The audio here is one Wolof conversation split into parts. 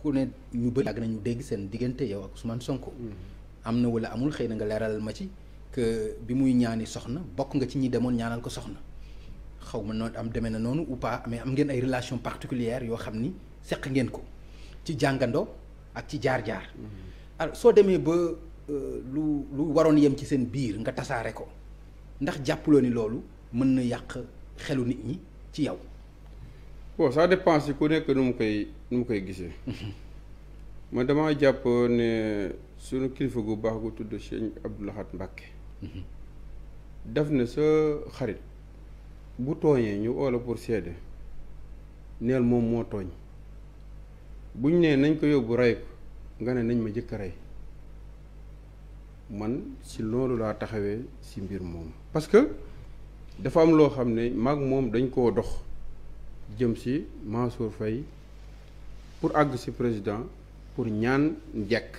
ku ne ñu bëri yàgg nañu dégg seen diggante yow ak Ousmane Sonko. am na wala amul xëy na nga leeralal ma ci que bi muy ñaani soxna bokk nga ci ñi demoon ñaanal ko soxna xaw ma noonu am demee na noonu ou pas mais am ngeen ay relation particulière yoo xam ni seq ngeen ko ci jàngandoo ak ci jaar-jaar. alors soo demee ba lu waroon yem ci seen biir nga tasaare ko ndax jàppuloo ni loolu mën na yàq xelu nit ñi ci yow. bon ça dépend si ku nekk nu mu koy gisee. man damaa jàpp ne sunu kilifa gu baax gu tudd Cheikh Abdou Lahad Mbacké. daf ne sa xarit bu tooñee ñu oola pour seede neel moom moo tooñ buñ nee nañ ko yóbbu rey ko nga ne nañ ma jëkk a rey man si loolu laa taxawee si mbir moom parce que dafa am loo xam ne maag moom dañ koo dox jëm si Mansour Faye pour àgg si président pour ñaan njekk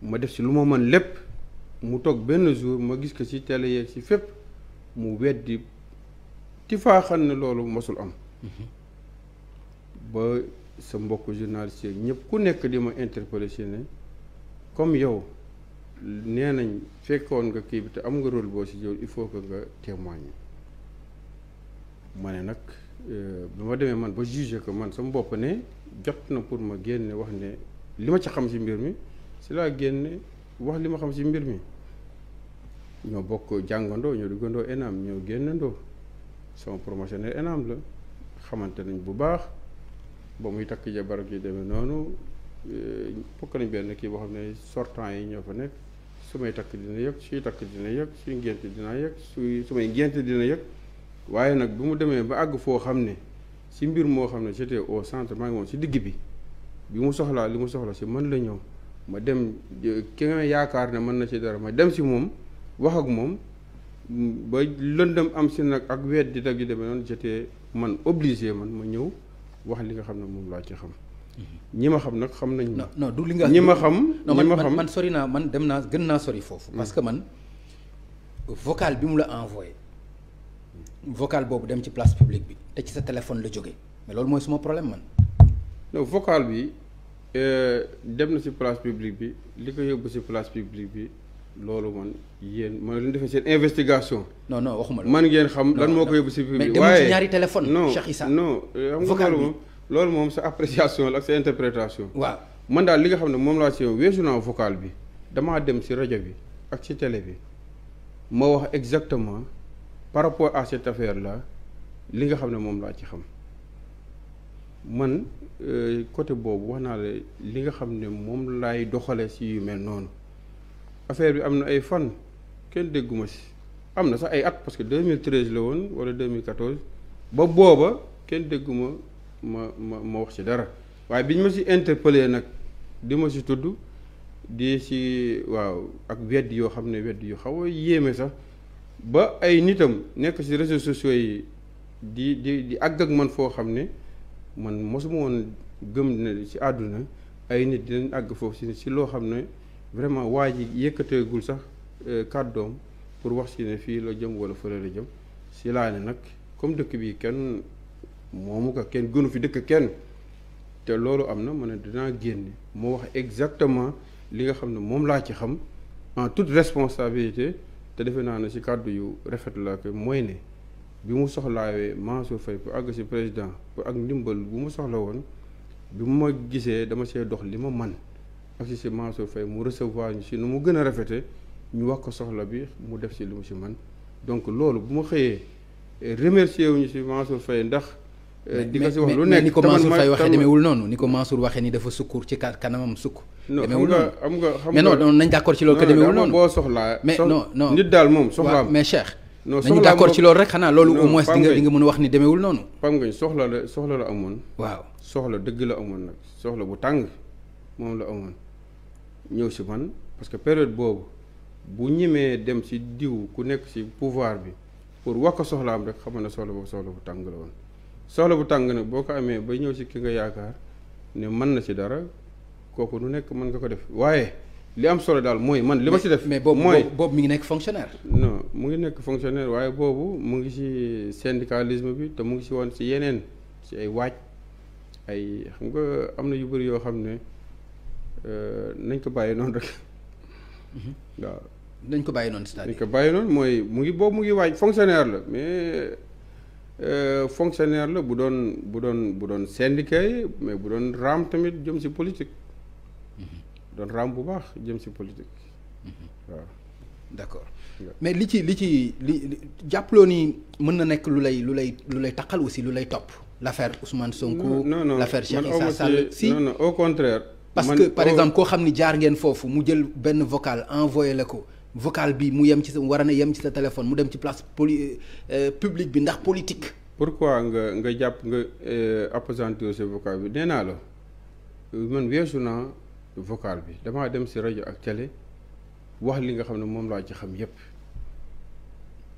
ma def si lu ma mën lépp mu toog benn jour ma gis ko ci télé yeeg ci fépp mu weddi ti faa xam ne loolu mosul am ba sa mbokk journaliste yeeg ñëpp ku nekk di ma interpellé si ne comme yow nee nañ fekkoon nga kii bi te am nga rôle boo si jël il faut que nga témoigner ma ne nag bi ma demee man ba jugé ko man sama bopp ne jot na pour ma génne wax ne li ma ci xam si mbir mi si laa génne wax li ma xam si mbir mi ñoo bokk jàngandoo ñoo duggandoo ENAM ñoo génnandoo sama promotionnaire ENAM la xamante nañ bu baax ba muy takk jabar gi demee noonu bokk nañ benn kii boo xam ne sortant yi ñoo fa nekk su may takk dina yëg suy takk dina yëg suy ngént dina yëg su may ngént dina yëg waaye nag bi mu demee ba àgg foo xam ne si mbir moo xam ne j'étais au centre maa ngi woon si digg bi mu soxlaa li mu soxla si man la ñëw ma dem ki nga yaakaar ne mën na ci dara ma dem si moom wax ak moom ba lëndëm am si nag ak weet di tag yu demee noonu j'étais man obligé man ma ñëw wax li nga xam ne moom laa ci xam ñi ma xam nag xam nañ ma non du li nga ñi ma xam man sori naa man dem naa gën naa sori foofu parce que man vocal bi mu la envoyé vocal boobu dem ci place publique bi te ci sa téléphone la jógee mais loolu mooy suma problème man non vocal bi dem na ci place publique bi li ko yóbbu ci place publique bi loolu man yéen ma leen defee seen investigation. non waxuma la man ngeen xam lan moo ko yóbbu ci publique mais demul ci ñaari téléphone Cheikh Issa non xam nga loolu moom sa appréciation la ak sa interprétation. waaw man daal li nga xam ne moom laa ci yow weesu naa vocal bi damaa dem ci rajo bi ak ci télé bi ma wax exactement par rapport à cette affaire là li nga xam ne moom laa ci xam man côté boobu wax naa la li nga xam ne moom laay doxale ci yu mel noonu affaire bi am na ay fan kenn dégguma ci am na sax ay at parce que 2013 la woon wala 2014 ba booba kenn dégguma ma wax ci dara waaye bi ñu ma ci interpellé nag di ma ci tudd di ci waaw ak weddi yoo xam ne weddi yu xaw a yéeme sax ba ay nitam nekk ci réseaux sociaux yi di àgg ak man foo xam ne man mosuma woon gëm ne ci àdduna ay nit dinañ àgg foofu ci loo xam ne vraiment waa ji yëkkateegul sax kàddoom pour wax ci ne fii la jëm wala fële la jëm ci laa ne nag comme dëkk bi kenn moomu ko kenn gënu fi dëkk kenn te loolu am na ma ne dinaa génne moo wax exactement li nga xam ne moom laa ci xam en toute responsabilité te defe naa ne ci kàddu yu rafet la ko mooy ne bi mu soxlaawee Mansour Faye pour àgg ci président pour ak ndimbal bu mu soxla woon bi mu ma gisee dama see dox li ma man ak ci Mansour Faye mu recevoir ñu ci nu mu gën a rafete ñu wax ko soxla bi mu def ci li mu ci man donc loolu bu ma xëyee remercier wuñu ci Mansour Faye ndax di nga ci wax lu nekk ni ko Mansour Faye waxee demeewul noonu ni ko Mansour waxee ni dafa sukkur ci kanamam sukk demeewul noonu xam mais non nañ d'accord ci loolu que demeewul noonu boo soxlaa mais non nit daal moom soxlaam mais Cheikh nañu d'accord ci loolu rek xanaa loolu au moins di nga mën a wax ni demeewul noonu pam ngañ soxla la amoon waaw soxla dëgg la amoon nag soxla bu tàng moom la amoon ñëw ci man parce que période boobu bu ñimee dem ci diw ku nekk ci pouvoir bi pour wax ko soxlaam rek xam ne soxla bu tàng la woon soxla bu tàng nag boo ko amee ba ñëw ci ki nga yaakaar ne mën na ci dara kooku nu nekk mën nga ko def waaye li am solo daal mooy man li ma ci def mais boobu mi ngi nekk fonctionnaire non mu ngi nekk fonctionnaire waaye boobu mu ngi ci syndicalisme bi te mu ngi ci woon ci yeneen ci ay waaj ay xam nga am na yu bëri yoo xam ne nañ ko bàyyi noonu rek waaw. nañ ko bàyyi noonu c'est-à-dire. nañ ko bàyyi noonu mooy mu ngi waaj fonctionnaire la mais fonctionnaire la bu doon syndicat yi mais bu doon raam tamit jëm ci politique. doon raam bu baax jëm ci politique waaw. d'accord mais li jàppaloo ni mën na nekk lu lay taqal aussi lu lay topp l'affaire Ousmane Sonko. non l'affaire Cheikh Issa Sall si non au contraire. parce que par exemple koo xam ni jaar ngeen foofu mu jël benn vocal envoyé la ko vocal bi mu yem ci sa war a yem ci sa téléphone mu dem ci place publique bi ndax politique. pourquoi nga jàpp nga appesantir ce vocal bi nee naa la man weesu naa vocal bi damaa dem ci rajo ak télé wax li nga xam ne moom laa ci xam yépp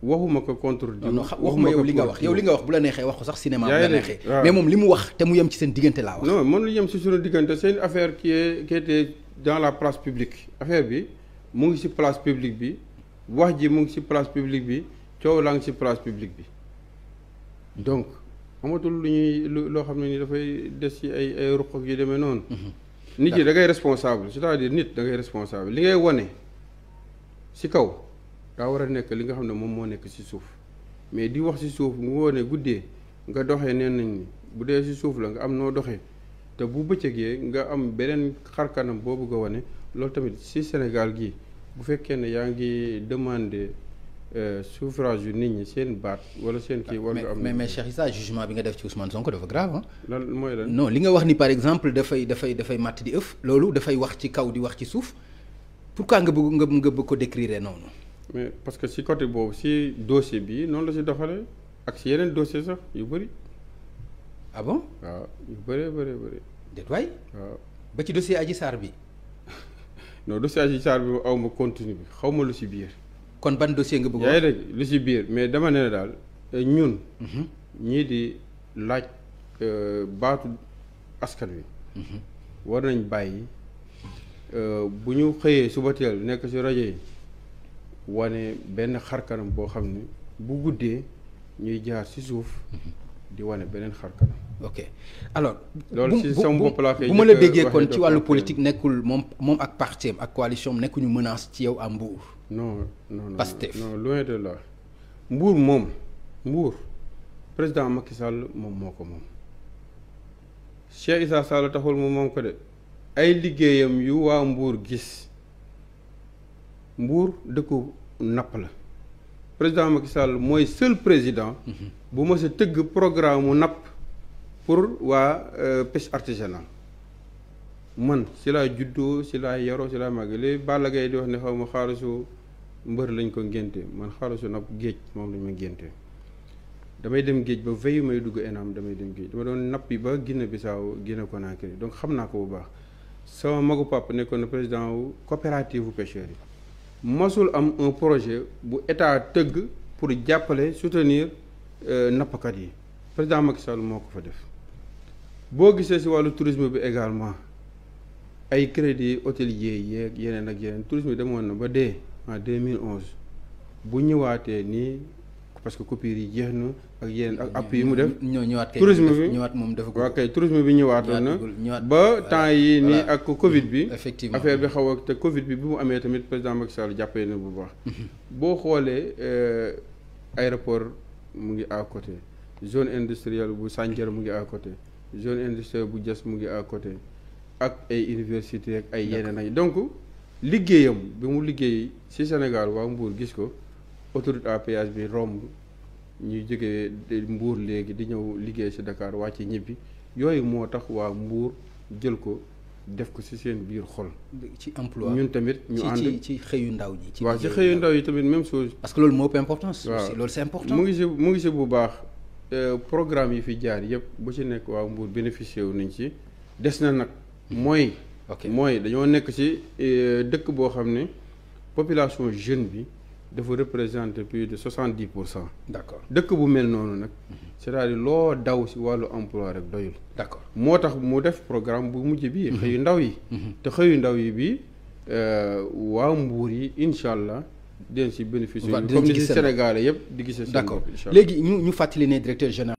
waxuma ko contre. non waxuma yow li nga wax bu la neexee wax ko sax cinéma bu la neexee. mais moom li mu wax te mu yem ci seen diggante laa wax. non man lu yem ci suñu diggante c'est une affaire qui était dans la place publique affaire bi mu ngi ci place publique bi wax ji mu ngi ci place publique bi coow laa ngi ci place publique bi donc amatul loo xam ne ni dafay des ci ay ruq ak yu demee noonu. nit yi da ngay responsable c'est-à-dire nit da ngay responsable li ngay wone ci kaw. daa war a nekk li nga xam ne moom moo nekk ci suuf mais di wax ci suuf nga wone guddee nga doxee neen nañ ni bu dee ci suuf la nga am noo doxee te bu bëccëgee nga am beneen xarkanam boo bëgg a wane loolu tamit ci Sénégal gii bu fekkee ne yaa ngi demander suffrage yu nit ñi seen baat wala seen kii war nga am. mais Cheikh Issa jugement bi nga def ci Ousmane Sonko dafa grave ah. lan mooy lan non li nga wax ni par exemple dafay matt di ëf loolu dafay wax ci kaw di wax ci suuf pourquoi nga bëgg ko décrire noonu. mais parce que ci côté boobu ci dossier bi noonu la ci doxalee ak ci yeneen dossier sax yu bëri. ah bon. waaw yu bëree bëri. déet waay. waaw ba ci dossier Adji Sarr bi. non dossier Adji Sarr bi aw ma continue bi xaw ma lu ci biir. kon ban dossier nga bëgg yaa ngi dégg lu ci biir mais dama ne daal ñun. ñii di laaj baatu askan wi. war nañ bàyyi bu ñu xëyee suba teel nekk ci rajo yi. wane benn xarkanam boo xam ne bu guddee ñuy jaar ci suuf di wane beneen xarkanam. ok alors. loolu ci sama bopp laa koy bu ma la déggee kon ci wàllu politique nekkul moom ak parti am ak coalition am nekkuñu menace ci yow à Mbour. non Pastef non loin de là. Mbour président Macky Sall moom moo ko moom. Cheikh Issa Sall taxul moom ko de ay liggéeyam yu waa Mbour gis. Mbour dëkku napp la président Macky Sall mooy seul président bu mës a tëgg programme mu napp pour waa pêche artisanale man si laa juddoo si laa yaroo si laa màgg léegi Balla Gaye di wax ne xaw ma xaalisu mbër lañ ko ngénte man xaalisu napp géej moom lañ ma ngénte damay dem géej ba veille may dugg ENAM damay dem géej dama doon nappi ba Guinée Bissau Guinée Conakry donc xam naa ko bu baax sama magu papa nekkoon na président wu coopérative bu pêcheurs yi masul am un projet bu état tëgg pour jàppale soutenir nappkat yi président Macky Sall moo ko fa def boo gisee ci wàllu tourisme bi également ay crédit hôtelier yeeg yeneen ak yeneen tourisme bi demoon na ba dee en 2011 bu ñëwaatee nii parce que coupure yi jeex na ak yeneen ak appui yi mu def. tourisme bi ñëwaat moom dafa ko. waaw kay tourisme bi ñëwaatoon na ba temps yi nii ak Covid bi. effectivement affaire bi xaw a te Covid bi mu amee tamit président Macky Sall jàppale na bu baax. boo xoolee aéroport mu ngi à côté zone industrielle bu Sandiara mu ngi à côté zone industrielle bu Diass mu ngi à côté ak ay université ak ay yeneen ay donc liggéeyam bi mu liggéey ci Sénégal waa Mbour gis ko. autoroute à péage bi romb ñuy jógee Mbour léegi di ñëw liggéey ci Dakar wàcc ñibbi yooyu moo tax waa Mbour jël ko def ko ci seen biir xol. ci emploi ñun tamit ñu ànd ci xëyu ndaw ñi. waaw ci xëyu ndaw yi tamit même chose. parce que loolu moo ëpp importance. waaw loolu c'est important. mu ngi ci bu baax programme yi fi jaar yëpp bu ci nekk waa Mbour bénéficié wu nañ ci des na nag mooy. mooy dañoo nekk ci dëkk boo xam ne population jeune bi. dafa représenter plus de 70%. d'accord dëkk bu mel noonu nag. c'est-à-dire loo daw ci wàllu emploi rek doyul. d'accord moo tax mu def programme bu mujj bi. xëyu ndaw yi. te xëyu ndaw yi bi waa Mbour yi incha allah dinañ ci bénéficier. comme ni ci Sénégal yëpp di gisee. d'accord léegi ñu fàttali ne directeur général.